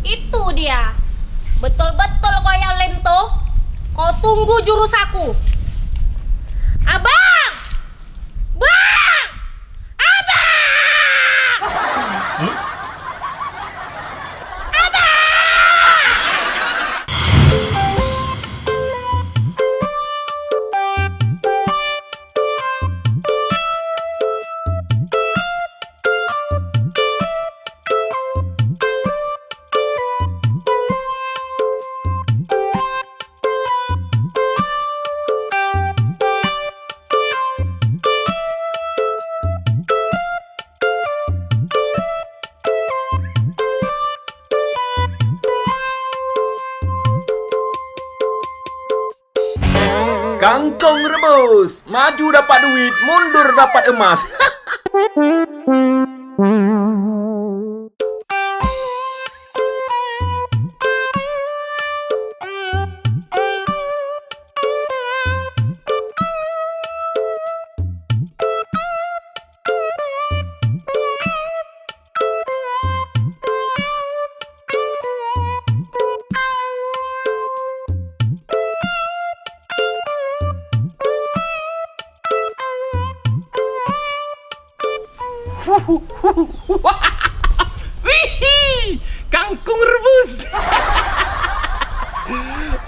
Itu dia. Betul-betul kau yang lem tuh. Kau tunggu jurus aku. Abang! Bang! Abang! Kangkung rebus, maju dapat duit, mundur dapat emas. Wih, kangkung rebus.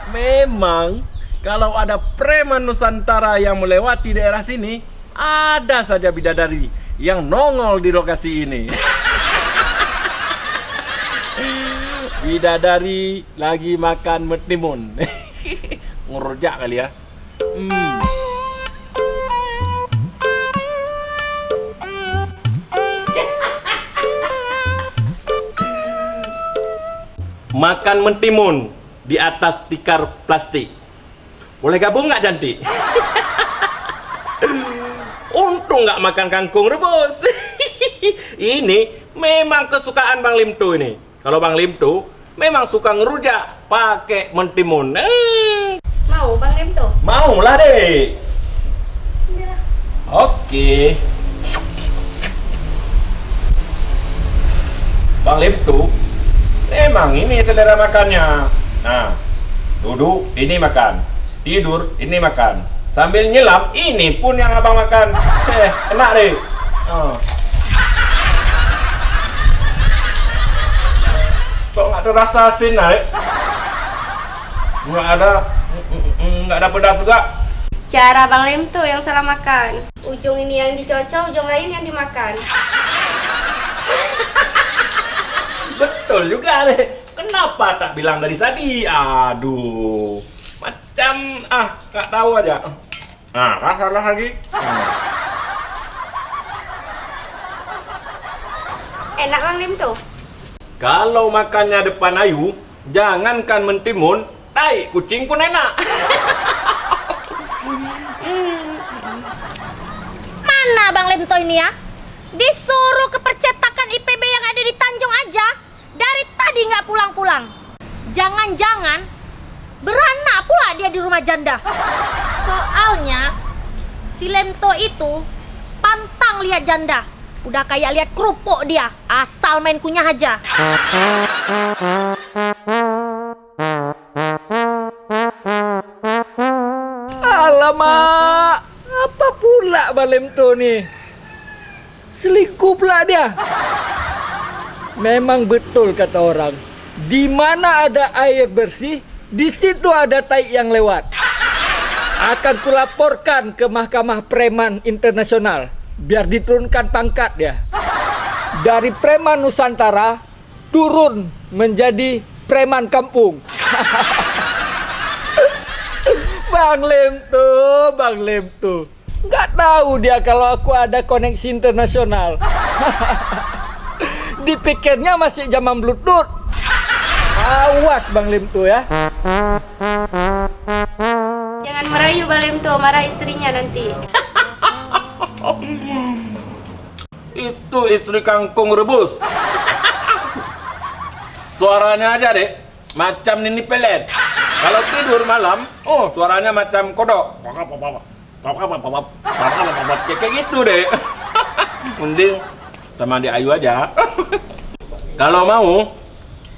Memang kalau ada preman Nusantara yang melewati daerah sini, ada saja bidadari yang nongol di lokasi ini. Bidadari lagi makan metimun. Ngerujak kali ya. Makan mentimun di atas tikar plastik. Boleh gabung nggak, cantik? Untung nggak makan kangkung rebus. Ini memang kesukaan Bang Limtu ini. Kalau Bang Limtu memang suka ngerujak pakai mentimun. Mau Bang Lem tuh? Mau lah deh. Oke. Bang Limtu memang ini selera makannya. Nah, duduk ini makan, tidur ini makan, sambil nyelam ini pun yang abang makan. Enak deh. Kok nggak ada rasa asin, nggak ada pedas juga. Cara Bang Lem tuh yang salah makan. Ujung ini yang dicocol, ujung lain yang dimakan. Betul juga deh. Kenapa tak bilang dari tadi? Aduh. Macam gak tahu aja. Kan salah lagi. Enak Bang Lem tuh. Kalau makannya depan Ayu, jangankan mentimun, tai kucing pun enak. Mana Bang Lemto ini ya? Disuruh ke percetakan IPB yang ada di Tanjung aja, dari tadi nggak pulang-pulang. Jangan-jangan beranak pula dia di rumah janda. Soalnya si Lemto itu pantang lihat janda. Udah kayak lihat kerupuk dia, asal main kunyah aja. Alamak, apa pula Bang Lemto nih? Selingkuh pula dia. Memang betul kata orang, di mana ada air bersih, di situ ada tai yang lewat. Akan kulaporkan ke Mahkamah Preman Internasional, biar diturunkan pangkat dia. Dari preman Nusantara turun menjadi preman kampung. Bang Lemto, nggak tahu dia kalau aku ada koneksi internasional. Dipikirnya masih zaman Bluetooth. Awas Bang Lemto ya. Jangan merayu Bang Lemto, marah istrinya nanti. Itu istri kangkung rebus. Suaranya aja deh, macam Nini Pelet. Kalau tidur malam, suaranya macam kodok. Kayak gitu deh. Mending sama di Ayu aja. Kalau mau,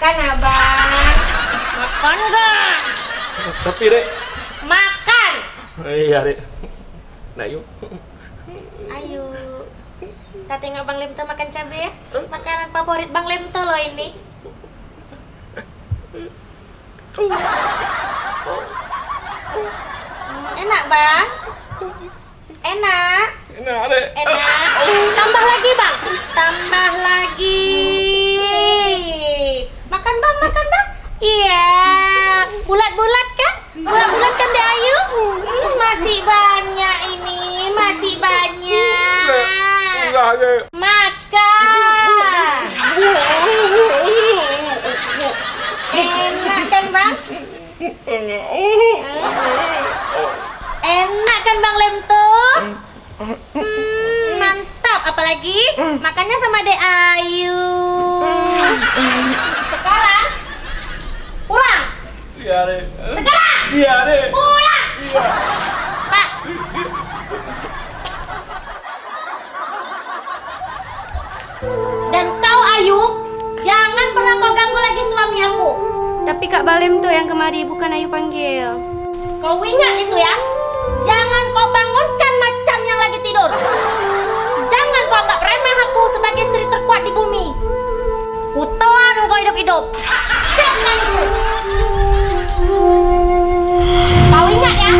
Makan abang. Makan nggak? Tapi Rek, Makan. iya Rek. Nah yuk. Ayo. Kita tengok Bang Lemto makan cabai ya. Makanan favorit Bang Lemto loh ini. Enak bang? Enak? Enak Rek. Enak? Tambah lagi bang? Tambah lagi. Makan bang, makan bang. Iya. Bulat-bulat kan? Bulat-bulat kan Dek Ayu? Masih banyak ini, masih banyak. Enggak Rek. Makan. Enak kan bang? Enak kan Bang Lemto? Mantap, apalagi makannya sama Dek Ayu. Sekarang pulang. Iya Rek. Sekarang Iya Rek. pulang. Pak. Dan kau Ayu, jangan pernah kau ganggu lagi suami aku. Tapi Kak Balem tuh yang kemari bukan Ayu panggil. Kau ingat itu ya. Jangan kau bangunkan macan yang lagi tidur. Jangan kau anggap remeh aku sebagai istri terkuat di bumi. Kutelan kau hidup-hidup. Jangan itu. Kau ingat ya.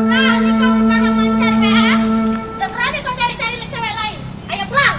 Berani kau sekarang mencari PA? Dan berani kau cari-cari cewek lain? Ayo pulang.